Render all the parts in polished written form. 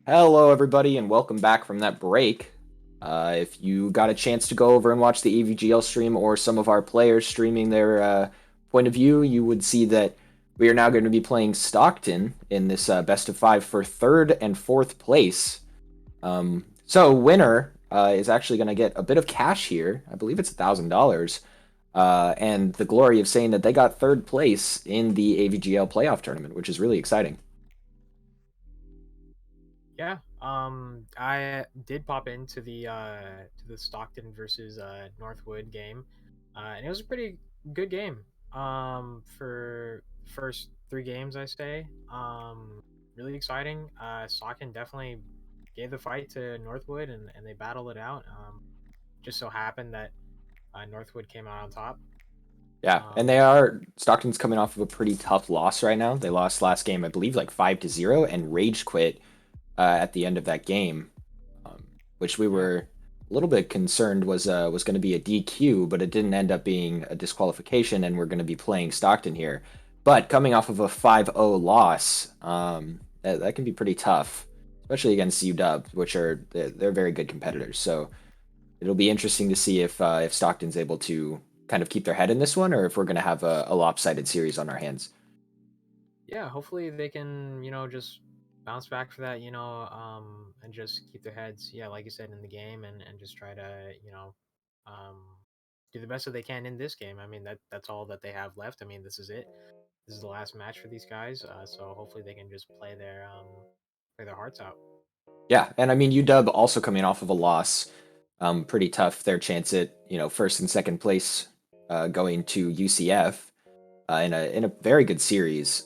Hello, everybody, and welcome back from that break. If you got a chance to go over and watch the AVGL stream or some of our players streaming their point of view, you would see that we are now going to be playing Stockton in this best of five for third and fourth place. So winner is actually going to get a bit of cash here. I believe it's $1,000. And the glory of saying that they got third place in the AVGL playoff tournament, which is really exciting. Yeah, I did pop into the Stockton versus Northwood game, and it was a pretty good game. For first three games, I say, really exciting. Stockton definitely gave the fight to Northwood, and they battled it out. Just so happened that Northwood came out on top. Yeah, and Um, Stockton's coming off of a pretty tough loss right now. They lost last game, I believe, like 5-0, and rage quit at the end of that game, um, which we yeah, were a little bit concerned was going to be a DQ, but it didn't end up being a disqualification, and we're going to be playing Stockton here. But coming off of a 5-0 loss, that can be pretty tough, especially against UW, which they're very good competitors. So it'll be interesting to see if Stockton's able to kind of keep their head in this one, or if we're going to have a lopsided series on our hands. yeah. Hopefully they can, just bounce back for that, and just keep their heads, yeah, like you said, in the game, and just try to, um, do the best that they can in this game. I mean, that's all that they have left. I mean, this is it. This is the last match for these guys. So hopefully they can just play their hearts out. Yeah, and I mean UW also coming off of a loss, pretty tough. Their chance at first and second place going to UCF in a very good series.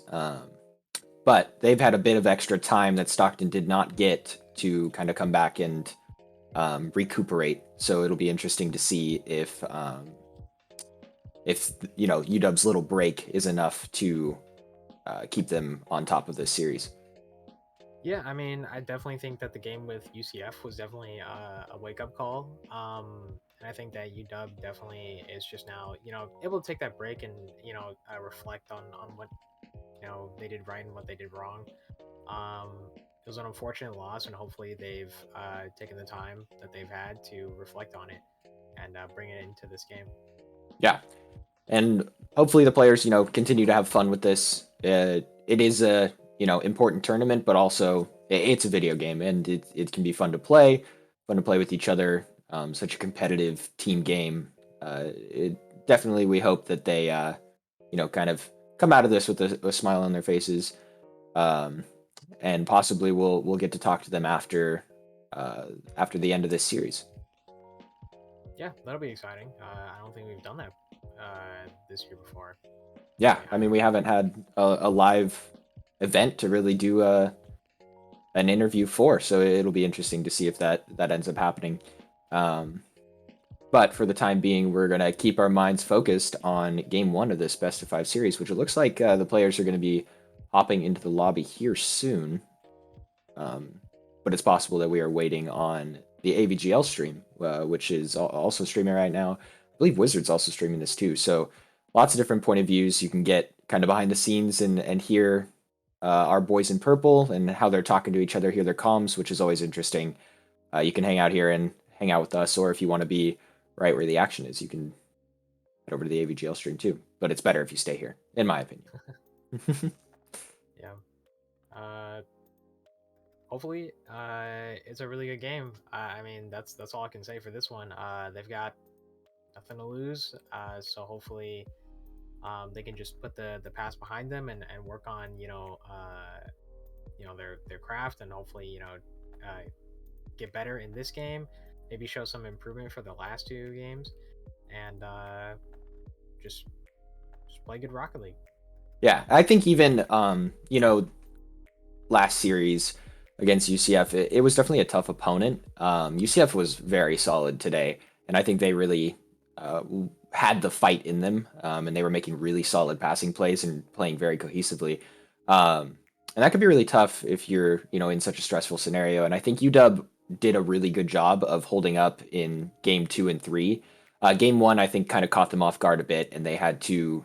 But they've had a bit of extra time that Stockton did not get to kind of come back and recuperate. So it'll be interesting to see if UW's little break is enough to keep them on top of this series. Yeah, I mean, I definitely think that the game with UCF was definitely a wake up call. And I think that UW definitely is just now, able to take that break and reflect on what they did right and what they did wrong. It was an unfortunate loss, and hopefully they've taken the time that they've had to reflect on it and bring it into this game. Yeah, and hopefully the players continue to have fun with this. It is a important tournament, but also it's a video game, and it can be fun to play with each other. Such a competitive team game. Definitely we hope that they kind of come out of this with a smile on their faces, um, and possibly we'll get to talk to them after the end of this series. Yeah, that'll be exciting. I don't think we've done that this year before. Yeah, We I mean haven't. we haven't had a live event to really do an interview for, so it'll be interesting to see if that ends up happening. Um, but for the time being, we're gonna keep our minds focused on Game One of this best of five series, which it looks like the players are going to be hopping into the lobby here soon. Um, but it's possible that we are waiting on the AVGL stream, which is also streaming right now. I believe Wizards also streaming this too. So lots of different point of views. You can get kind of behind the scenes and hear our boys in purple and how they're talking to each other, hear their comms, which is always interesting. You can hang out here and hang out with us, or if you want to be right where the action is, you can head over to the AVGL stream too. But it's better if you stay here, in my opinion. Yeah. Uh, Hopefully, it's a really good game. I mean, that's all I can say for this one. They've got nothing to lose, so hopefully, they can just put the past behind them and work on their craft, and hopefully get better in this game. Maybe show some improvement for the last two games, and just just play good Rocket League. Yeah, I think even last series against UCF, it was definitely a tough opponent. UCF was very solid today, and I think they really uh, had the fight in them, and they were making really solid passing plays and playing very cohesively. And that could be really tough if you're, in such a stressful scenario. And I think UW did a really good job of holding up in game two and three. Game one, I think, kind of caught them off guard a bit, and they had to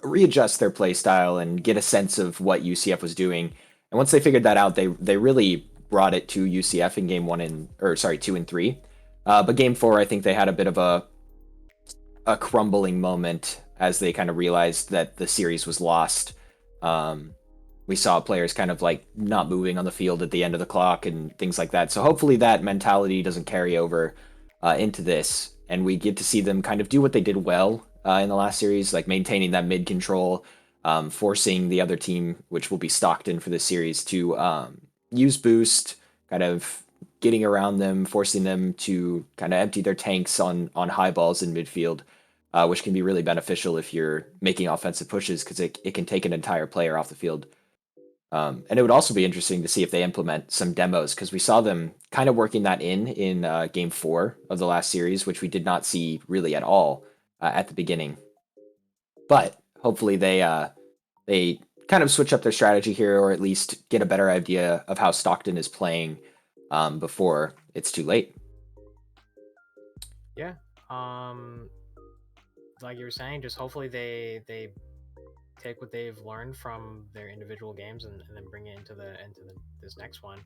readjust their play style and get a sense of what UCF was doing. And once they figured that out, they really brought it to UCF in game 2 and 3. But game 4, I think they had a bit of a crumbling moment as they kind of realized that the series was lost. We saw players kind of like not moving on the field at the end of the clock and things like that. So hopefully that mentality doesn't carry over into this, and we get to see them kind of do what they did well in the last series, like maintaining that mid control, forcing the other team, which will be Stockton for this series, to use boost, kind of getting around them, forcing them to kind of empty their tanks on high balls in midfield, which can be really beneficial if you're making offensive pushes because it can take an entire player off the field. And it would also be interesting to see if they implement some demos, because we saw them kind of working that in game 4 of the last series, which we did not see really at all at the beginning. But hopefully they kind of switch up their strategy here, or at least get a better idea of how Stockton is playing before it's too late. Yeah. Like you were saying, just hopefully they take what they've learned from their individual games and then bring it into this next one.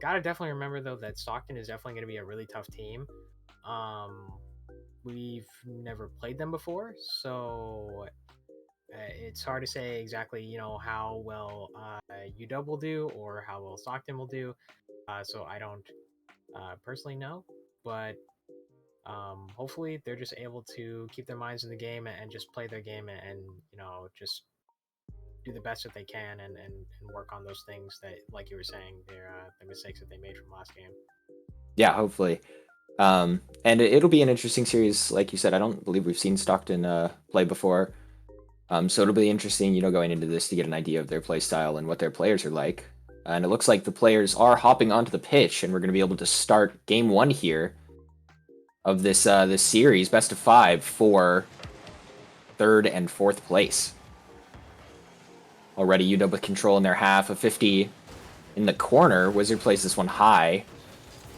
Gotta definitely remember though that Stockton is definitely going to be a really tough team. We've never played them before, so it's hard to say exactly how well UW will do or how well Stockton will do. So I don't personally know, but hopefully they're just able to keep their minds in the game and just play their game and just do the best that they can and work on those things that, like you were saying, the mistakes that they made from last game. Yeah, hopefully. And it'll be an interesting series, like you said. I don't believe we've seen Stockton play before, so it'll be interesting, going into this to get an idea of their play style and what their players are like. And it looks like the players are hopping onto the pitch, and we're going to be able to start game 1 here of this series, best of 5 for 3rd and 4th place. Already UW with control in their half, a 50 in the corner. Wizard plays this one high.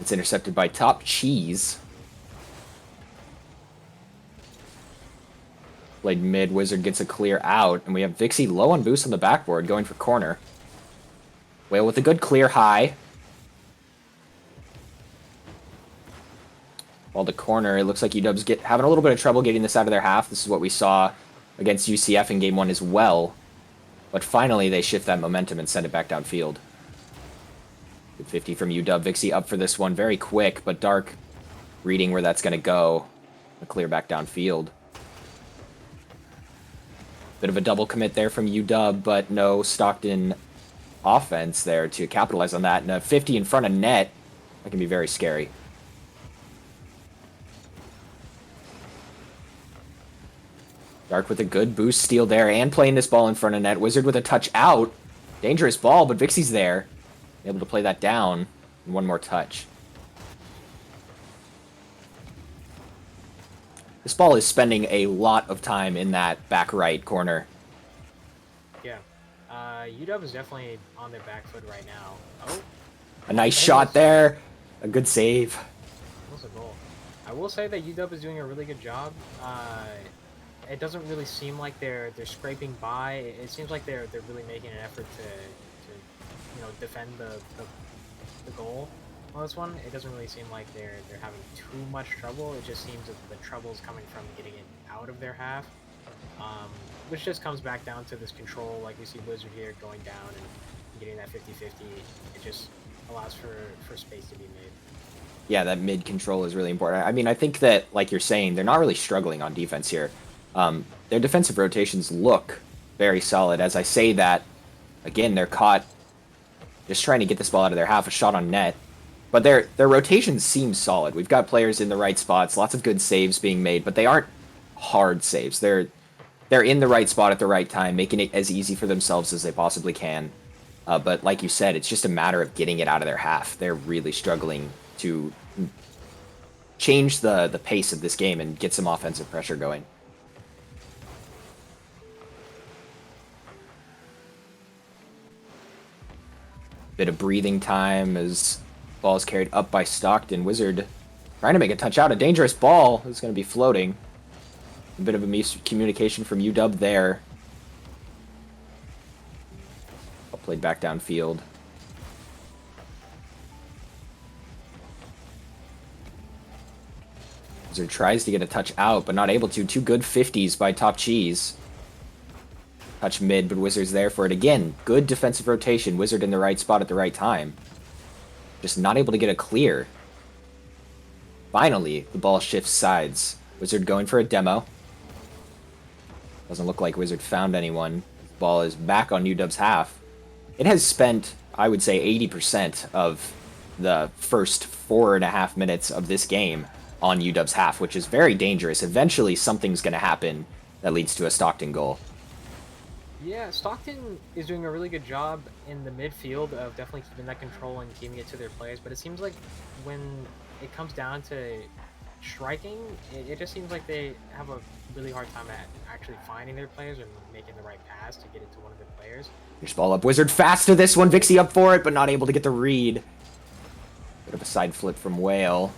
It's intercepted by Top Cheese. Played mid, Wizard gets a clear out, and we have Vixie low on boost on the backboard, going for corner. Whale with a good clear high. While the corner, it looks like UW's having a little bit of trouble getting this out of their half. This is what we saw against UCF in game 1 as well. But finally, they shift that momentum and send it back downfield. Good 50 from UW. Vixie up for this one very quick, but Dark reading where that's going to go. A clear back downfield. Bit of a double commit there from UW, but no Stockton offense there to capitalize on that. And a 50 in front of net, that can be very scary. Dark with a good boost steal there and playing this ball in front of net. Wizard with a touch out. Dangerous ball, but Vixie's there. Able to play that down. And one more touch. This ball is spending a lot of time in that back right corner. Yeah. UW is definitely on their back foot right now. Oh. A nice shot there. A good save. That's a goal. I will say that UW is doing a really good job. It doesn't really seem like they're scraping by. It seems like they're really making an effort to defend the goal on this one. It doesn't really seem like they're having too much trouble. It just seems that the trouble is coming from getting it out of their half, which just comes back down to this control. Like we see Wizard here going down and getting that 50-50. It just allows for space to be made. Yeah, that mid control is really important. I mean, I think that, like you're saying, they're not really struggling on defense here. Their defensive rotations look very solid. As I say that, again, they're caught just trying to get this ball out of their half, a shot on net. But their rotations seem solid. We've got players in the right spots, lots of good saves being made, but they aren't hard saves. They're in the right spot at the right time, making it as easy for themselves as they possibly can. But like you said, it's just a matter of getting it out of their half. They're really struggling to change the pace of this game and get some offensive pressure going. Bit of breathing time as ball is carried up by Stockton. Wizard trying to make a touch out. A dangerous ball is going to be floating. A bit of a miscommunication from UW there. Ball played back downfield. Wizard tries to get a touch out, but not able to. Two good 50s by Top Cheese. Touch mid, but Wizard's there for it again. Good defensive rotation. Wizard in the right spot at the right time. Just not able to get a clear. Finally, the ball shifts sides. Wizard going for a demo. Doesn't look like Wizard found anyone. The ball is back on UW's half. It has spent, I would say, 80% of the first 4.5 minutes of this game on UW's half, which is very dangerous. Eventually, something's going to happen that leads to a Stockton goal. Yeah, Stockton is doing a really good job in the midfield of definitely keeping that control and keeping it to their players, but it seems like when it comes down to striking, it just seems like they have a really hard time at actually finding their players and making the right pass to get it to one of their players. Here's ball up. Wizard fast to this one. Vixie up for it, but not able to get the read. Bit of a side flip from Whale.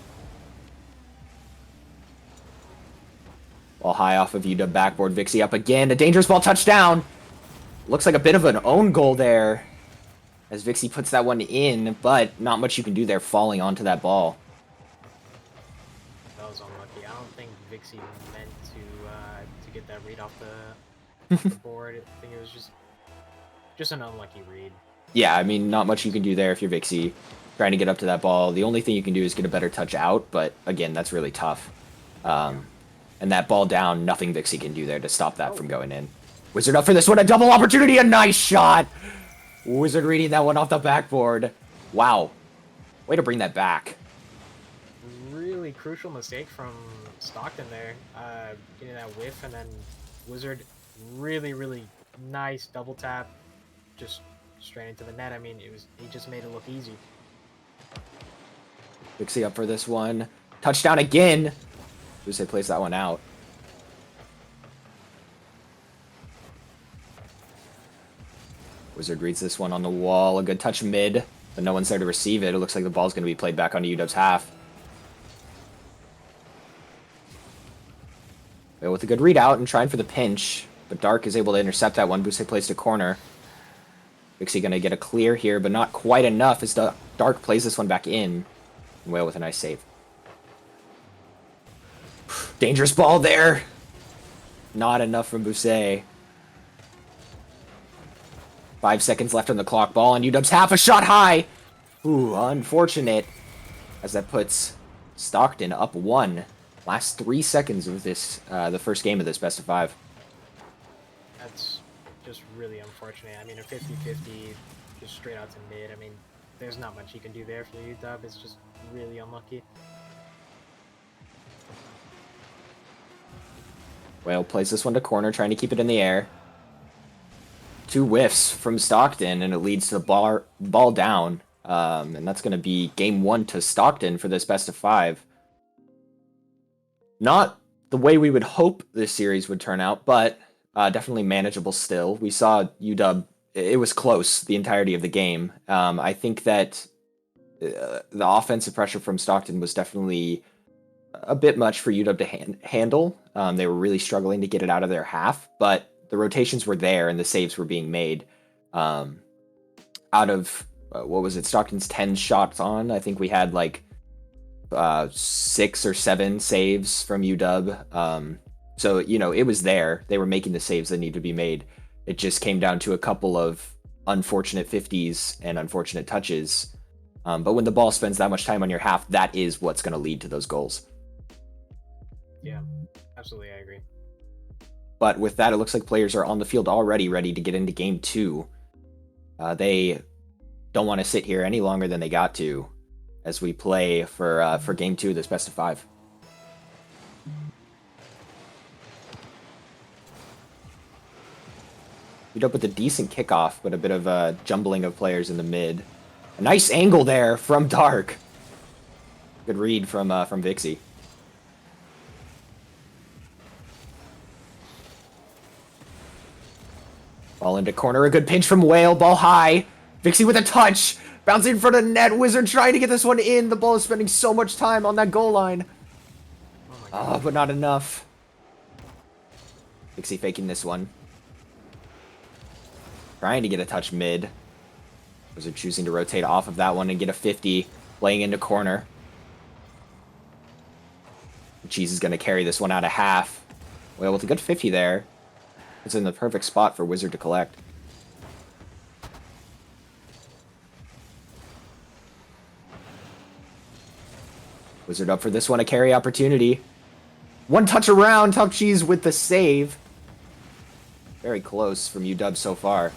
Ball high off of UW backboard. Vixie up again. A dangerous ball touchdown. Looks like a bit of an own goal there as Vixie puts that one in, but not much you can do there falling onto that ball. That was unlucky. I don't think Vixie meant to get that read off the board. I think it was just an unlucky read. Yeah, I mean, not much you can do there if you're Vixie trying to get up to that ball. The only thing you can do is get a better touch out, but again, that's really tough. And that ball down, nothing Vixie can do there to stop that from going in. Wizard up for this one, a double opportunity, a nice shot! Wizard reading that one off the backboard. Wow. Way to bring that back. Really crucial mistake from Stockton there. Getting that whiff, and then Wizard really, really nice double tap. Just straight into the net. I mean, he just made it look easy. Vixie up for this one. Touchdown again! Buse plays that one out. Wizard reads this one on the wall. A good touch mid, but no one's there to receive it. It looks like the ball's going to be played back onto UW's half. Well, with a good readout and trying for the pinch, but Dark is able to intercept that one. Buse plays to corner. Vixie going to get a clear here, but not quite enough as Dark plays this one back in. And Whale with a nice save. Dangerous ball there. Not enough from Buse. 5 seconds left on the clock. Ball on UW's half. A shot high. Ooh, unfortunate. As that puts Stockton up 1. Last 3 seconds of this, the first game of this best of 5. That's just really unfortunate. I mean, a 50-50 just straight out to mid. I mean, there's not much you can do there for UW. It's just really unlucky. Whale plays this one to corner, trying to keep it in the air. 2 whiffs from Stockton, and it leads to the ball down. And that's going to be game 1 to Stockton for this best of 5. Not the way we would hope this series would turn out, but definitely manageable still. We saw UW, it was close the entirety of the game. I think that the offensive pressure from Stockton was definitely a bit much for UW to handle. They were really struggling to get it out of their half, but the rotations were there and the saves were being made. Out of, what was it, Stockton's 10 shots on, I think we had like 6 or 7 saves from UW. So, you know, it was there. They were making the saves that need to be made. It just came down to a couple of unfortunate 50s and unfortunate touches. But when the ball spends that much time on your half, that is what's going to lead to those goals. Yeah, absolutely, I agree. But with that, it looks like players are on the field already ready to get into game 2. They don't want to sit here any longer than they got to as we play for game 2 of this best of 5. Beat up with a decent kickoff, but a bit of a jumbling of players in the mid. A nice angle there from Dark. Good read from Vixie. Ball into corner, a good pinch from Whale, ball high. Vixie with a touch, bouncing in front of net. Wizard trying to get this one in. The ball is spending so much time on that goal line. Oh, but not enough. Vixie faking this one. Trying to get a touch mid. Wizard choosing to rotate off of that one and get a 50, playing into corner. Cheese is going to carry this one out of half. Well, with a good 50 there, it's in the perfect spot for Wizard to collect. Wizard up for this one, a carry opportunity. One touch around, Top Cheese with the save. Very close from UW so far.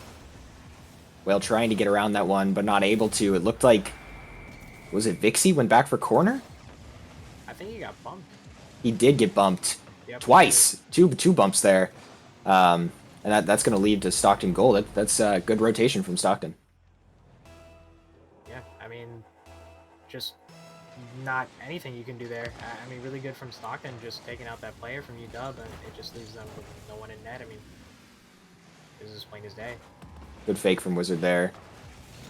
Whale trying to get around that one, but not able to. It looked like, was it Vixie went back for corner? I think he got bumped. He did get bumped. Yep, Twice. Two bumps there. And that's going to lead to Stockton goal. That's good rotation from Stockton. Yeah, I mean, just not anything you can do there. I mean, really good from Stockton, just taking out that player from UW, and it just leaves them with no one in net. I mean, this is plain as day. Good fake from Wizard there.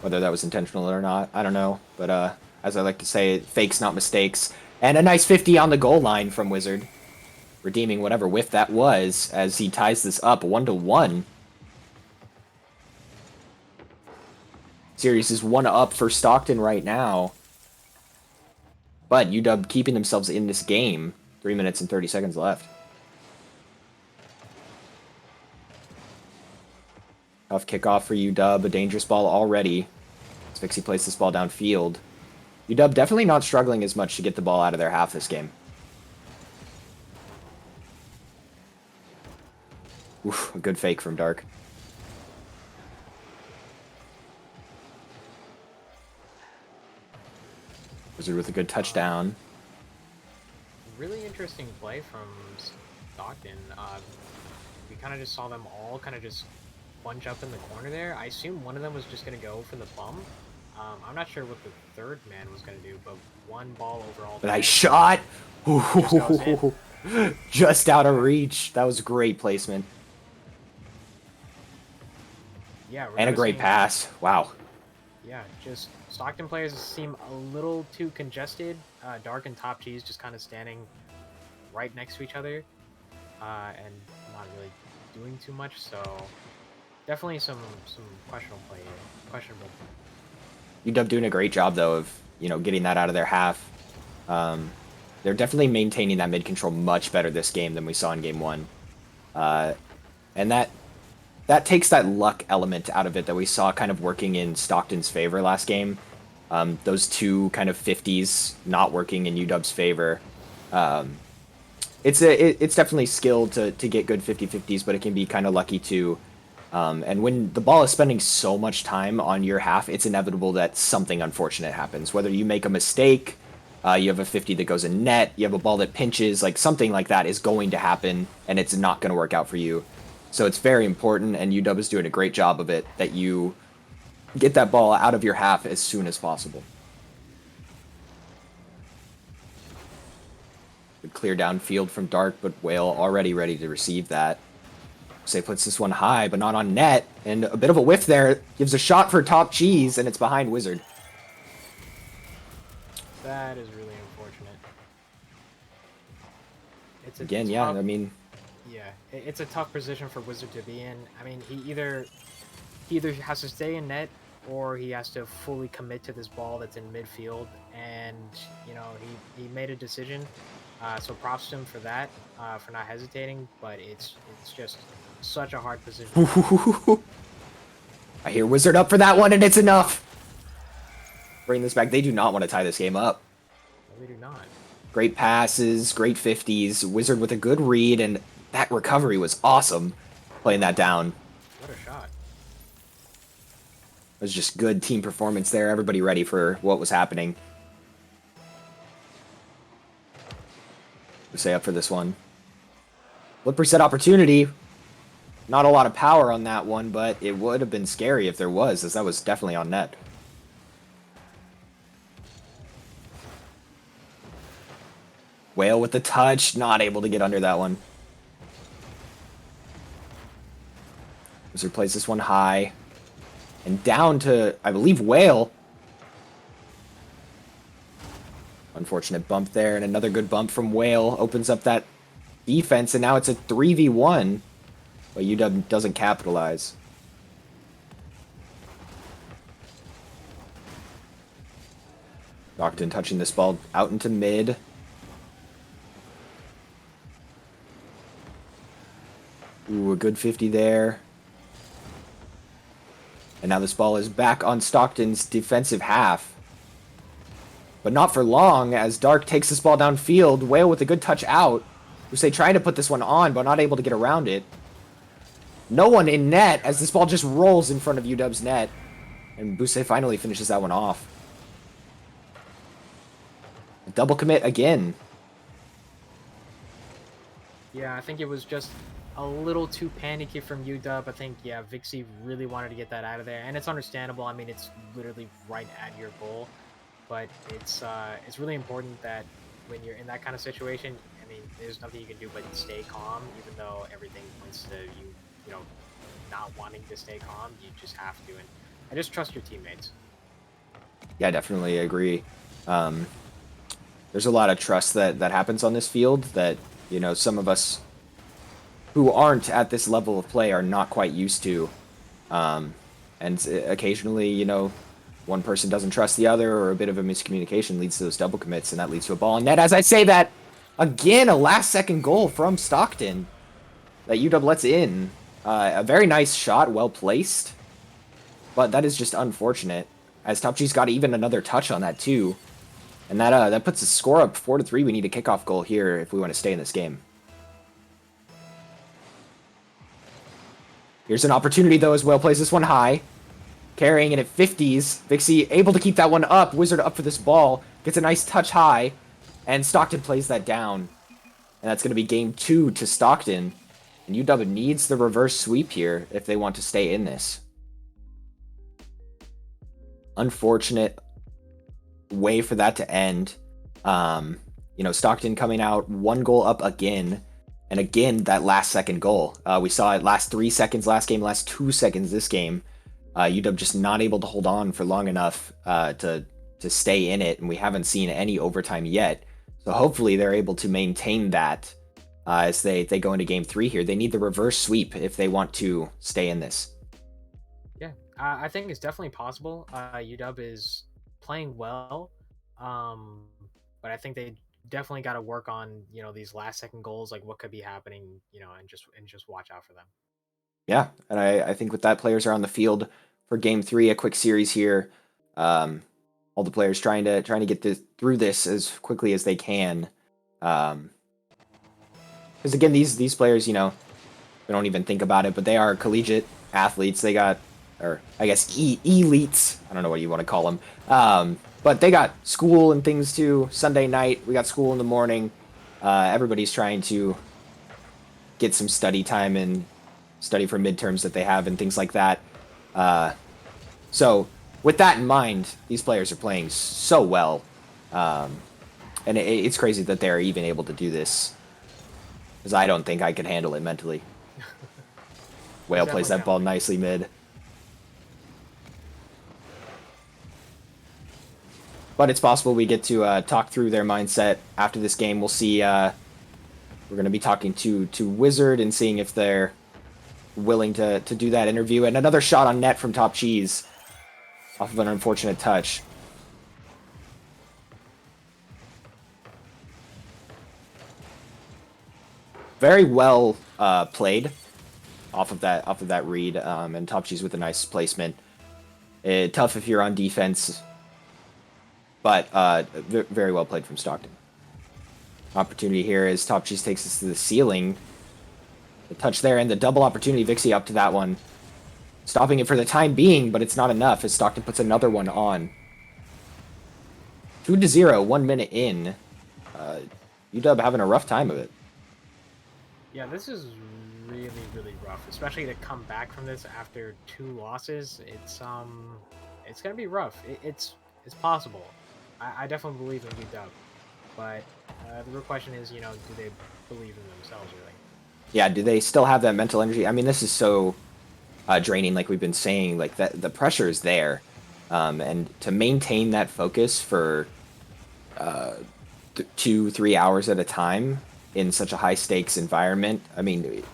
Whether that was intentional or not, I don't know. But as I like to say, fakes, not mistakes. And a nice 50 on the goal line from Wizard. Redeeming whatever whiff that was as he ties this up 1-1. Series is 1-up for Stockton right now. But UW keeping themselves in this game. 3 minutes and 30 seconds left. Tough kickoff for UW. A dangerous ball already. As Vixie plays this ball downfield. UW definitely not struggling as much to get the ball out of their half this game. Oof, a good fake from Dark. Wizard with a good touchdown. Really interesting play from Stockton. We kind of just saw them all kind of just bunch up in the corner there. I assume one of them was just going to go for the bump. I'm not sure what the third man was going to do, but one ball overall. Nice shot! Just out of reach. That was great placement. Yeah, and a great pass. Wow. Yeah, just Stockton players seem a little too congested. Dark and Top Cheese just kind of standing right next to each other and not really doing too much. So definitely some questionable play here. Questionable. UW doing a great job though of getting that out of their half. They're definitely maintaining that mid control much better this game than we saw in game one, and that takes that luck element out of it that we saw kind of working in Stockton's favor last game. Those two kind of 50s not working in UW's favor. It's definitely skill to get good 50-50s, but it can be kind of lucky too. And when the ball is spending so much time on your half, it's inevitable that something unfortunate happens. Whether you make a mistake, you have a 50 that goes in net, you have a ball that pinches, like something like that is going to happen, and it's not going to work out for you. So it's very important, and UW is doing a great job of it, that you get that ball out of your half as soon as possible. Good clear downfield from Dark, but Whale already ready to receive that. Say puts this one high, but not on net, and a bit of a whiff there. Gives a shot for Top Cheese, and it's behind Wizard. That is really unfortunate. Again, yeah, I mean... Yeah, it's a tough position for Wizard to be in. I mean, he either has to stay in net, or he has to fully commit to this ball that's in midfield. And he made a decision. So props to him for that, for not hesitating. But it's just such a hard position. I hear Wizard up for that one, and it's enough. Bring this back. They do not want to tie this game up. No, they do not. Great passes, great 50s. Wizard with a good read, and that recovery was awesome, playing that down. What a shot. It was just good team performance there. Everybody ready for what was happening. Say up for this one. Flip reset opportunity. Not a lot of power on that one, but it would have been scary if there was, as that was definitely on net. Whale with the touch, not able to get under that one. Wizard plays this one high. And down to, I believe, Whale. Unfortunate bump there, and another good bump from Whale. Opens up that defense, and now it's a 3v1. But UW doesn't capitalize. Stockton touching this ball out into mid. Ooh, a good 50 there. And now this ball is back on Stockton's defensive half. But not for long, as Dark takes this ball downfield. Whale with a good touch out. Usei trying to put this one on, but not able to get around it. No one in net, as this ball just rolls in front of UW's net. And Busei finally finishes that one off. A double commit again. Yeah, I think it was just a little too panicky from UW. I think, yeah, Vixie really wanted to get that out of there. And it's understandable. I mean, it's literally right at your goal. But it's really important that when you're in that kind of situation, I mean, there's nothing you can do but stay calm, even though everything points to you know, not wanting to stay calm. You just have to. And I just trust your teammates. Yeah, I definitely agree. There's a lot of trust that happens on this field that, you know, some of us who aren't at this level of play are not quite used to. And occasionally, you know, one person doesn't trust the other, or a bit of a miscommunication leads to those double commits, and that leads to a ball in net. As I say that, again, a last-second goal from Stockton that UW lets in. A very nice shot, well placed, but that is just unfortunate, as Top G's got even another touch on that too. And that puts the score up 4-3. We need a kickoff goal here if we want to stay in this game. Here's an opportunity, though, as Whale plays this one high. Carrying it at 50s. Vixie able to keep that one up. Wizard up for this ball. Gets a nice touch high. And Stockton plays that down. And that's going to be game 2 to Stockton. And UW needs the reverse sweep here if they want to stay in this. Unfortunate way for that to end. You know, Stockton coming out 1 goal up again. And again, that last second goal. We saw it last 3 seconds last game, last 2 seconds this game. UW just not able to hold on for long enough to stay in it, and we haven't seen any overtime yet. So hopefully they're able to maintain that as they go into game 3 here. They need the reverse sweep if they want to stay in this. Yeah, I think it's definitely possible. UW is playing well, but I think they definitely got to work on, you know, these last second goals, like what could be happening, you know, and just watch out for them. Yeah, and I think with that, players are on the field for game 3, a quick series here. All the players trying to get through this as quickly as they can. Because again, these players, you know, they don't even think about it, but they are collegiate athletes. They got, or I guess elites. I don't know what you want to call them. But they got school and things too. Sunday night, we got school in the morning. Everybody's trying to get some study time and study for midterms that they have and things like that. So with that in mind, these players are playing so well. And it's crazy that they're even able to do this, because I don't think I could handle it mentally. Whale plays that ball nicely mid. But it's possible we get to talk through their mindset after this game. We'll see. We're going to be talking to Wizard and seeing if they're willing to do that interview. And another shot on net from Top Cheese off of an unfortunate touch. Very well played off of that read, and Top Cheese with a nice placement. Tough if you're on defense, but very well played from Stockton. Opportunity here as Top Cheese takes us to the ceiling. The touch there and the double opportunity. Vixie up to that one. Stopping it for the time being, but it's not enough as Stockton puts another one on. 2-0, 1 minute in. UW having a rough time of it. Yeah, this is really, really rough, especially to come back from this after 2 losses. It's gonna be rough. It's possible. I definitely believe in UW, but the real question is, you know, do they believe in themselves really? Yeah, do they still have that mental energy? I mean, this is so draining, like we've been saying. Like that, the pressure is there, and to maintain that focus for 2-3 hours at a time in such a high stakes environment. I mean,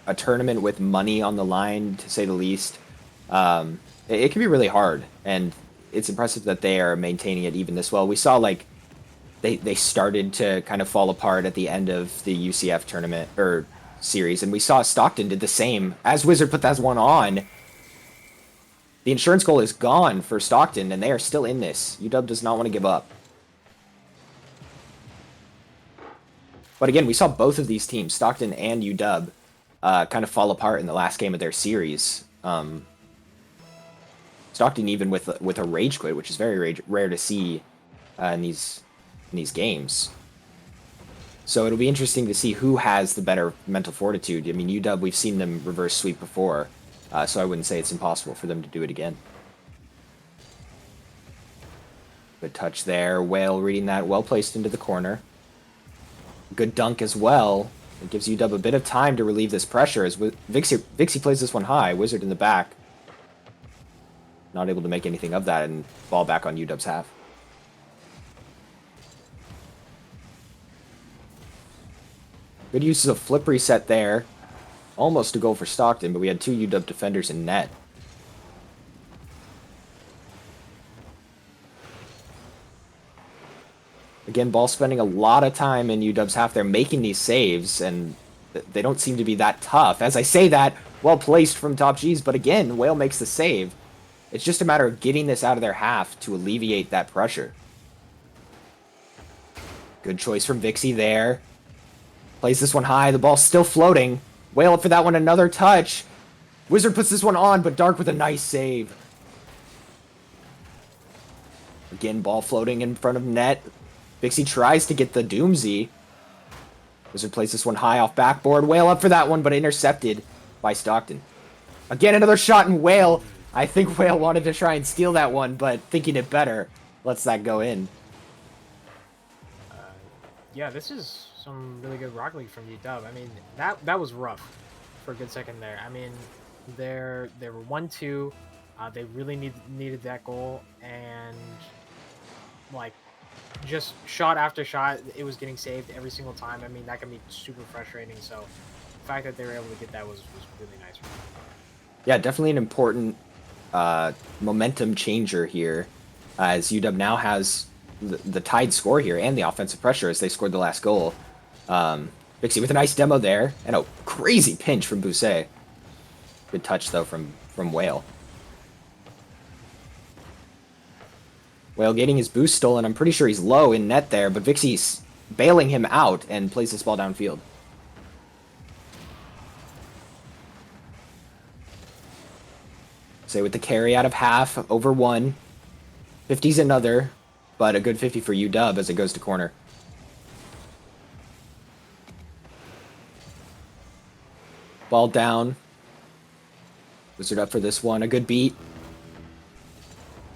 a tournament with money on the line, to say the least. It can be really hard, and it's impressive that they are maintaining it even this well. We saw like they started to kind of fall apart at the end of the UCF tournament, or series, and we saw Stockton did the same. As Wizard put that one on, the insurance goal is gone for Stockton, and they are still in this. UW does not want to give up. But again, we saw both of these teams, Stockton and UW, kind of fall apart in the last game of their series. Stockton even with a rage quit, which is very rare to see in these games. So it'll be interesting to see who has the better mental fortitude. I mean, UW, we've seen them reverse sweep before, so I wouldn't say it's impossible for them to do it again. Good touch there. Whale reading that, well placed into the corner. Good dunk as well. It gives UW a bit of time to relieve this pressure as Vixie plays this one high. Wizard in the back. Not able to make anything of that, and ball back on UW's half. Good uses of flip reset there. Almost a goal for Stockton, but we had two UW defenders in net. Again, ball spending a lot of time in UW's half. They're making these saves, and they don't seem to be that tough. As I say that, well placed from Top G's, but again, Whale makes the save. It's just a matter of getting this out of their half to alleviate that pressure. Good choice from Vixie there. Plays this one high. The ball's still floating. Whale up for that one. Another touch. Wizard puts this one on, but Dark with a nice save. Again, ball floating in front of net. Vixie tries to get the Doomsy. Wizard plays this one high off backboard. Whale up for that one, but intercepted by Stockton. Again, another shot in Whale. I think Whale wanted to try and steal that one, but thinking it better, lets that go in. Yeah, this is some really good Rocket League from UW. I mean, that was rough for a good second there. I mean, they were 1-2. They really needed that goal, and like just shot after shot, it was getting saved every single time. I mean, that can be super frustrating. So the fact that they were able to get that was really nice for them. Yeah, definitely an important momentum changer here, as UW now has the tied score here and the offensive pressure as they scored the last goal. Vixie with a nice demo there, and a crazy pinch from Bousset. Good touch, though, from Whale. Whale getting his boost stolen. I'm pretty sure he's low in net there, but Vixie's bailing him out and plays this ball downfield. Say with the carry out of half, over one. 50's another, but a good 50 for UW as it goes to corner. Ball down. Wizard up for this one. A good beat.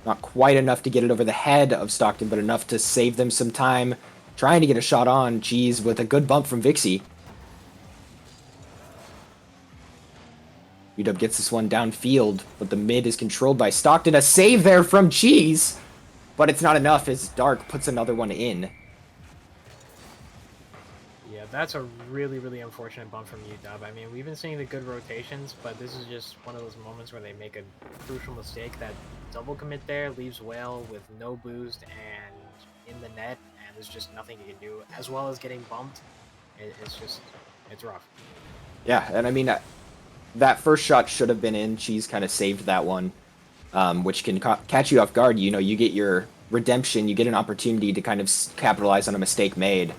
Not quite enough to get it over the head of Stockton, but enough to save them some time. Trying to get a shot on. Cheese with a good bump from Vixie. UW gets this one downfield, but the mid is controlled by Stockton. A save there from Cheese, but it's not enough as Dark puts another one in. Yeah, that's a really, really unfortunate bump from UW. I mean, we've been seeing the good rotations, but this is just one of those moments where they make a crucial mistake. That double commit there leaves Whale with no boost and in the net, and there's just nothing you can do, as well as getting bumped. It's rough. Yeah, and I mean, that first shot should have been in. Cheese kind of saved that one, which can catch you off guard. You know, you get your redemption, you get an opportunity to kind of capitalize on a mistake made,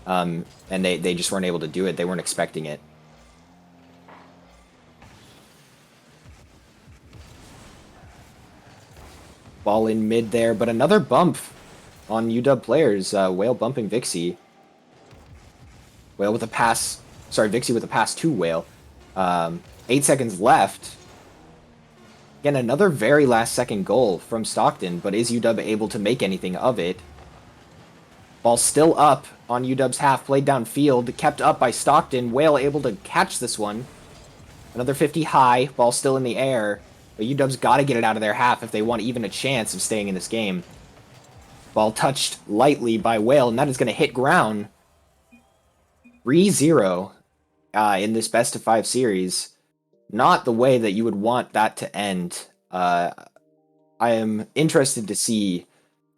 and they just weren't able to do it. They weren't expecting it. Ball in mid there, but another bump on UW players. Whale bumping Vixie. Whale with a pass. Sorry, Vixie with a pass to Whale. 8 seconds left. Again, another very last second goal from Stockton, but is UW able to make anything of it? Ball still up on UW's half, played downfield, kept up by Stockton. Whale able to catch this one. Another 50 high, ball still in the air, but UW's got to get it out of their half if they want even a chance of staying in this game. Ball touched lightly by Whale, and that is going to hit ground. 3-0 in this best-of-5 series. Not the way that you would want that to end. I am interested to see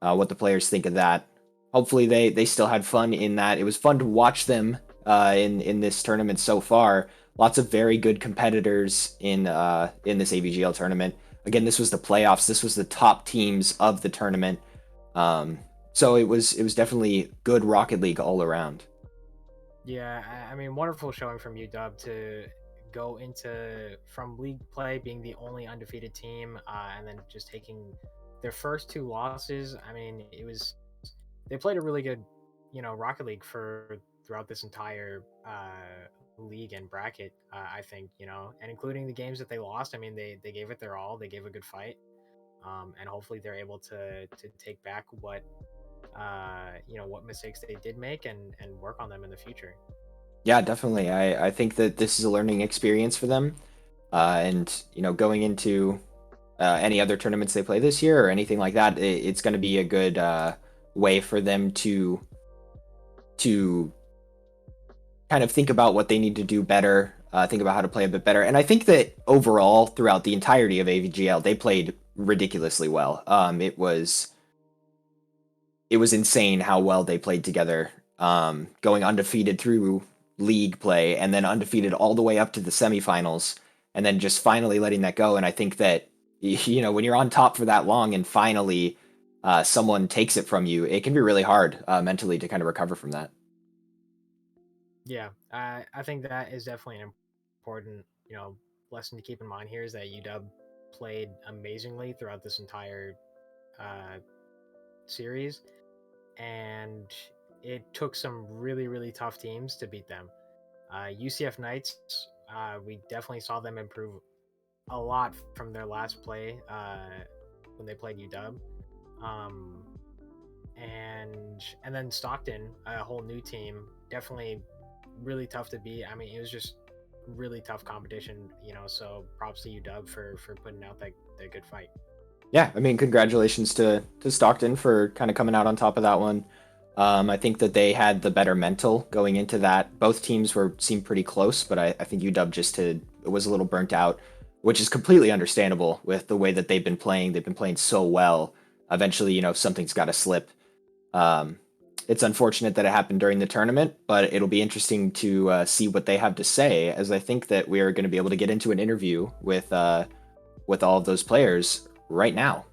what the players think of that. Hopefully they still had fun in that. It was fun to watch them in this tournament so far. Lots of very good competitors in this AVGL tournament. Again, this was the playoffs. This was the top teams of the tournament. Um, so it was definitely good Rocket League all around. Yeah, I mean, wonderful showing from UW to go into from league play being the only undefeated team, and then just taking their first two losses. I mean, it was they played a really good, Rocket League for throughout this entire league and bracket. I think and including the games that they lost. I mean, they gave it their all. They gave a good fight, and hopefully they're able to take back what mistakes they did make and work on them in the future. Yeah, definitely. I think that this is a learning experience for them. And going into any other tournaments they play this year or anything like that, it's going to be a good way for them to kind of think about what they need to do better, think about how to play a bit better. And I think that overall, throughout the entirety of AVGL, they played ridiculously well. It was insane how well they played together, going undefeated through league play and then undefeated all the way up to the semifinals, and then just finally letting that go. And I think that when you're on top for that long and finally someone takes it from you, it can be really hard mentally to kind of recover from that. Yeah, I think that is definitely an important, lesson to keep in mind here is that UW played amazingly throughout this entire uh, series, and it took some really, really tough teams to beat them. UCF Knights, we definitely saw them improve a lot from their last play when they played UW. Um, and then Stockton, a whole new team, definitely really tough to beat. I mean, it was just really tough competition, So props to UW for putting out that good fight. Yeah, I mean, congratulations to Stockton for kind of coming out on top of that one. I think that they had the better mental going into that. Both teams seemed pretty close, but I think UW was a little burnt out, which is completely understandable with the way that they've been playing. They've been playing so well. Eventually, something's got to slip. Um, it's unfortunate that it happened during the tournament, but it'll be interesting to see what they have to say, as I think that we are going to be able to get into an interview with all of those players right now.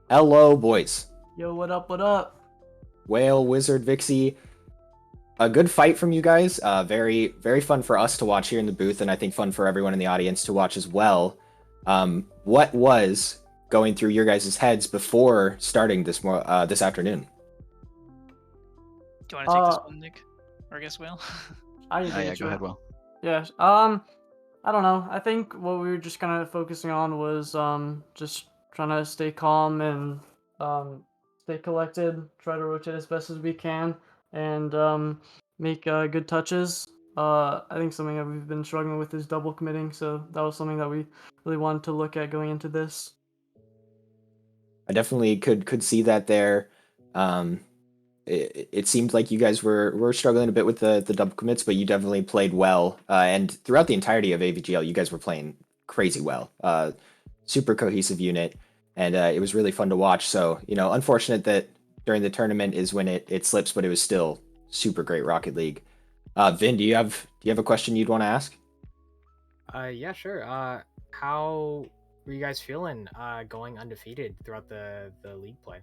Hello, boys. Yo, what up? What up? Whale, Wizard, Vixie. A good fight from you guys. Very, very fun for us to watch here in the booth, and I think fun for everyone in the audience to watch as well. What was going through your guys' heads before starting this afternoon? Do you want to take this one, Nick? Or I guess Will? I Yeah, go ahead, Will. Yeah. I don't know. I think what we were just kind of focusing on was just trying to stay calm and stay collected, try to rotate as best as we can, and make good touches. I think something that we've been struggling with is double committing, so that was something that we really wanted to look at going into this. I definitely could see that there. It seemed like you guys were struggling a bit with the double commits, but you definitely played well. And throughout the entirety of AVGL, you guys were playing crazy well. Super cohesive unit, and it was really fun to watch. So, unfortunate that during the tournament is when it slips, but it was still super great Rocket League. Vin, do you have a question you'd want to ask? Yeah, sure. How were you guys feeling going undefeated throughout the league play?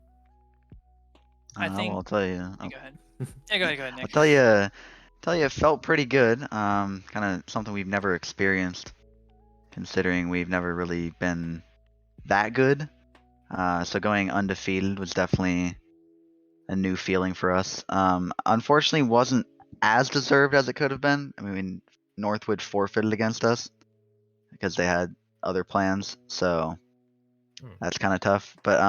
I think. Well, I'll tell you. Go ahead. Yeah, go ahead, Nick. I'll tell you, it felt pretty good. Kind of something we've never experienced, considering we've never really been that good. So going undefeated was definitely a new feeling for us. Unfortunately, wasn't as deserved as it could have been. I mean, Northwood forfeited against us because they had other plans, so that's kind of tough. But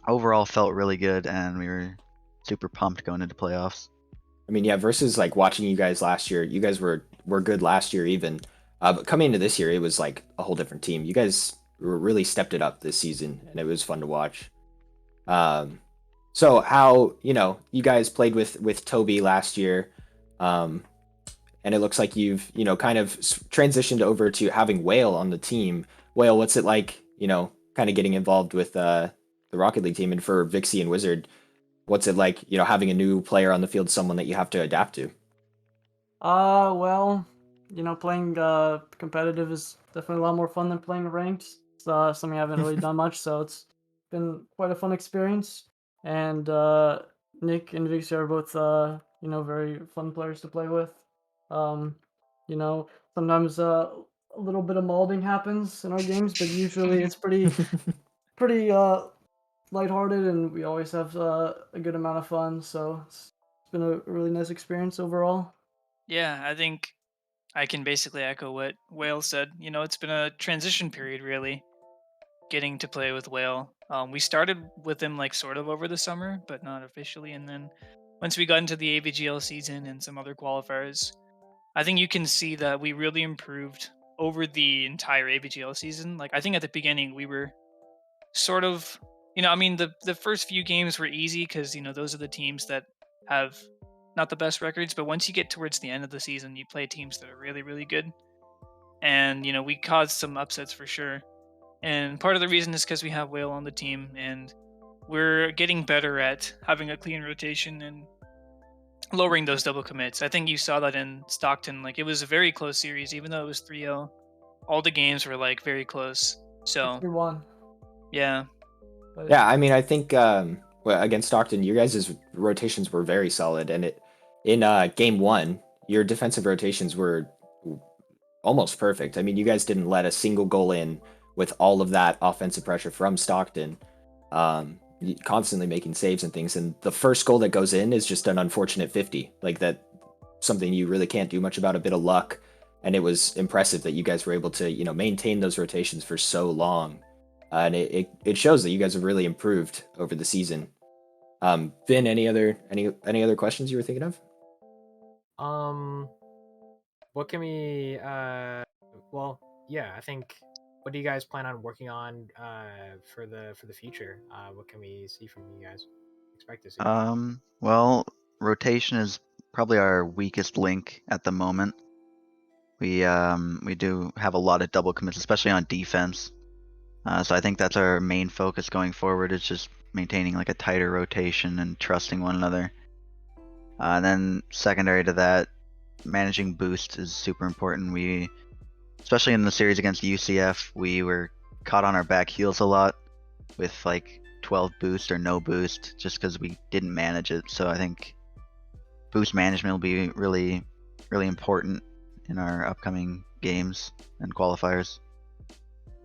overall, felt really good, and we were super pumped going into playoffs. I mean, yeah, versus like watching you guys last year, you guys were good last year even. But coming into this year, it was like a whole different team. You guys really stepped it up this season, and it was fun to watch. So how you guys played with Toby last year, and it looks like you've kind of transitioned over to having Whale on the team. Whale, what's it like? Kind of getting involved with the Rocket League team, and for Vixie and Wizard, what's it like, having a new player on the field, someone that you have to adapt to? Well, playing competitive is definitely a lot more fun than playing ranked. It's something I haven't really done much, so it's been quite a fun experience. And Nick and Vixie are both very fun players to play with. Um, Sometimes a little bit of molding happens in our games, but usually it's pretty lighthearted, and we always have a good amount of fun. So it's been a really nice experience overall. Yeah, I think I can basically echo what Whale said. It's been a transition period, really, getting to play with Whale. We started with him like sort of over the summer, but not officially. And then once we got into the AVGL season and some other qualifiers, I think you can see that we really improved over the entire AVGL season. Like I think at the beginning we were sort of, I mean the first few games were easy because those are the teams that have not the best records, but once you get towards the end of the season, you play teams that are really really good, and we caused some upsets for sure. And part of the reason is because we have Whale on the team, and we're getting better at having a clean rotation and lowering those double commits. I think you saw that in Stockton. Like it was a very close series, even though it was 3-0. All the games were like very close. So 3-1. yeah, But Yeah, I mean, I think against Stockton, your guys' rotations were very solid, and in game one, your defensive rotations were almost perfect. I mean, you guys didn't let a single goal in with all of that offensive pressure from Stockton, constantly making saves and things. And the first goal that goes in is just an unfortunate 50, like that, something you really can't do much about, a bit of luck. And it was impressive that you guys were able to maintain those rotations for so long. And it shows that you guys have really improved over the season. Vin, any other questions you were thinking of? What can we well, yeah, I think, what do you guys plan on working on for the future? What can we see from you guys? Expect to see? Well, rotation is probably our weakest link at the moment. We do have a lot of double commits, especially on defense. So I think that's our main focus going forward, is just maintaining like a tighter rotation and trusting one another. And then secondary to that, managing boost is super important. Especially in the series against UCF, we were caught on our back heels a lot with like 12 boost or no boost, just because we didn't manage it. So I think boost management will be really, really important in our upcoming games and qualifiers.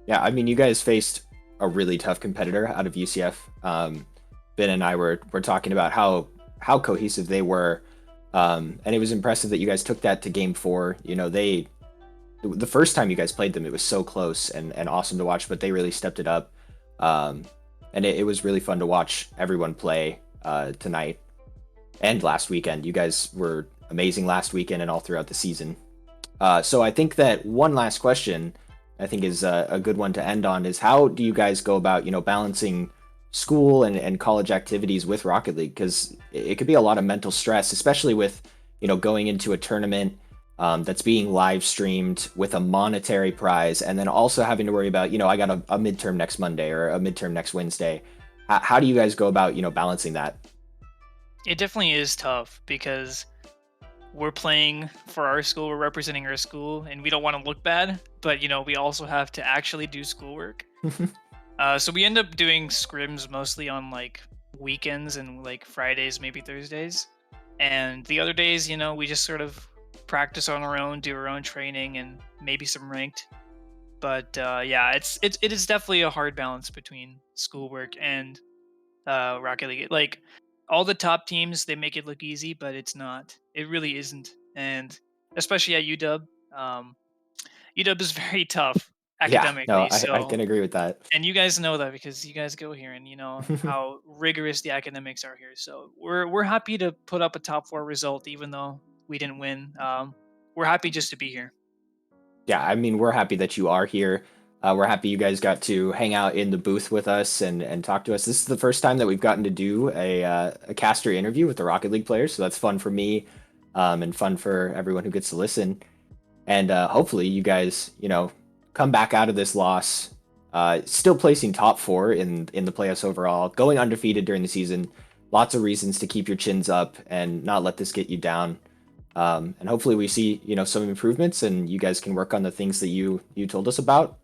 Yeah, I mean, you guys faced a really tough competitor out of UCF. Ben and I were talking about how cohesive they were, and it was impressive that you guys took that to game 4. The first time you guys played them, it was so close and awesome to watch, but they really stepped it up, and it was really fun to watch everyone play tonight and last weekend. You guys were amazing last weekend and all throughout the season. So I think that one last question, I think, is a good one to end on, is how do you guys go about, balancing school and college activities with Rocket League? Because it could be a lot of mental stress, especially with, going into a tournament that's being live streamed with a monetary prize, and then also having to worry about, I got a midterm next Monday or a midterm next Wednesday. How do you guys go about, balancing that? it definitely is tough because we're playing for our school, we're representing our school, and we don't want to look bad, but we also have to actually do schoolwork. So we end up doing scrims mostly on like weekends and like Fridays, maybe Thursdays. And the other days, we just sort of practice on our own, do our own training, and maybe some ranked. But yeah, it is definitely a hard balance between schoolwork and Rocket League. Like all the top teams, they make it look easy, but it's not. It really isn't. And especially at UW, UW is very tough Yeah, no, academically. I So, can agree with that. and you guys know that because you guys go here and you know how rigorous the academics are here. So we're happy to put up a top 4 result, even though we didn't win. We're happy just to be here. Yeah, I mean, we're happy that you are here. We're happy you guys got to hang out in the booth with us and talk to us. This is the first time that we've gotten to do a caster interview with the Rocket League players, so that's fun for me, and fun for everyone who gets to listen. And hopefully you guys, come back out of this loss, still placing top 4 in the playoffs overall, going undefeated during the season. lots of reasons to keep your chins up and not let this get you down. And hopefully we see, some improvements, and you guys can work on the things that you told us about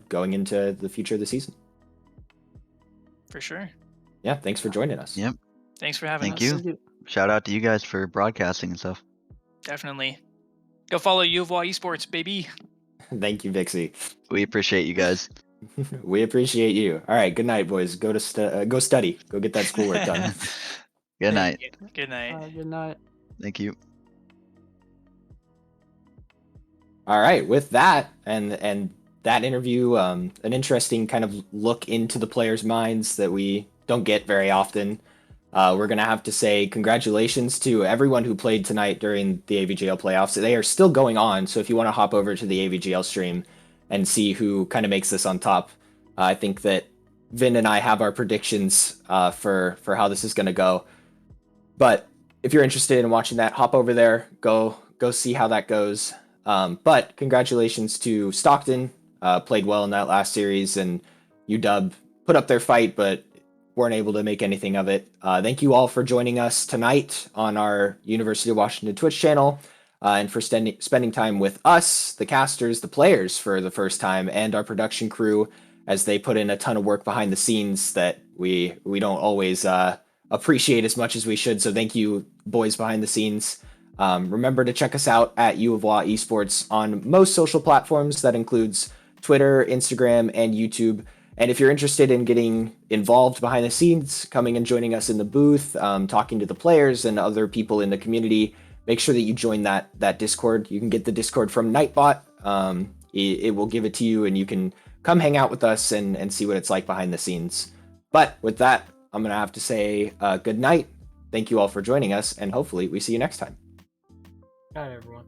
going into the future of the season. For sure. Yeah, thanks for joining us. Yep. Thanks for having Thank us. you. Thank you. Shout out to you guys for broadcasting and stuff. Definitely. Go follow U of Y Esports, baby. Thank you, Vixie. We appreciate you guys. We appreciate you. All right, good night, boys. Go study. Go get that schoolwork done. Good night. Good night. Good night. Thank you. All right, with that and that interview, an interesting kind of look into the players' minds that we don't get very often. We're going to have to say congratulations to everyone who played tonight during the AVGL Playoffs. They are still going on, so if you want to hop over to the AVGL stream and see who kind of makes this on top, I think that Vin and I have our predictions for how this is going to go. But if you're interested in watching that, hop over there, go see how that goes. But congratulations to Stockton, played well in that last series, and UW put up their fight, but weren't able to make anything of it. Thank you all for joining us tonight on our University of Washington Twitch channel, and for spending time with us, the casters, the players for the first time, and our production crew as they put in a ton of work behind the scenes that we don't always appreciate as much as we should. So thank you, boys behind the scenes. Remember to check us out at U of Y Esports on most social platforms. That includes Twitter, Instagram, and YouTube. And if you're interested in getting involved behind the scenes, coming and joining us in the booth, talking to the players and other people in the community, make sure that you join that Discord. You can get the Discord from Nightbot. It will give it to you, and you can come hang out with us and see what it's like behind the scenes. But with that, I'm going to have to say good night. Thank you all for joining us, and hopefully we see you next time. Good night, everyone.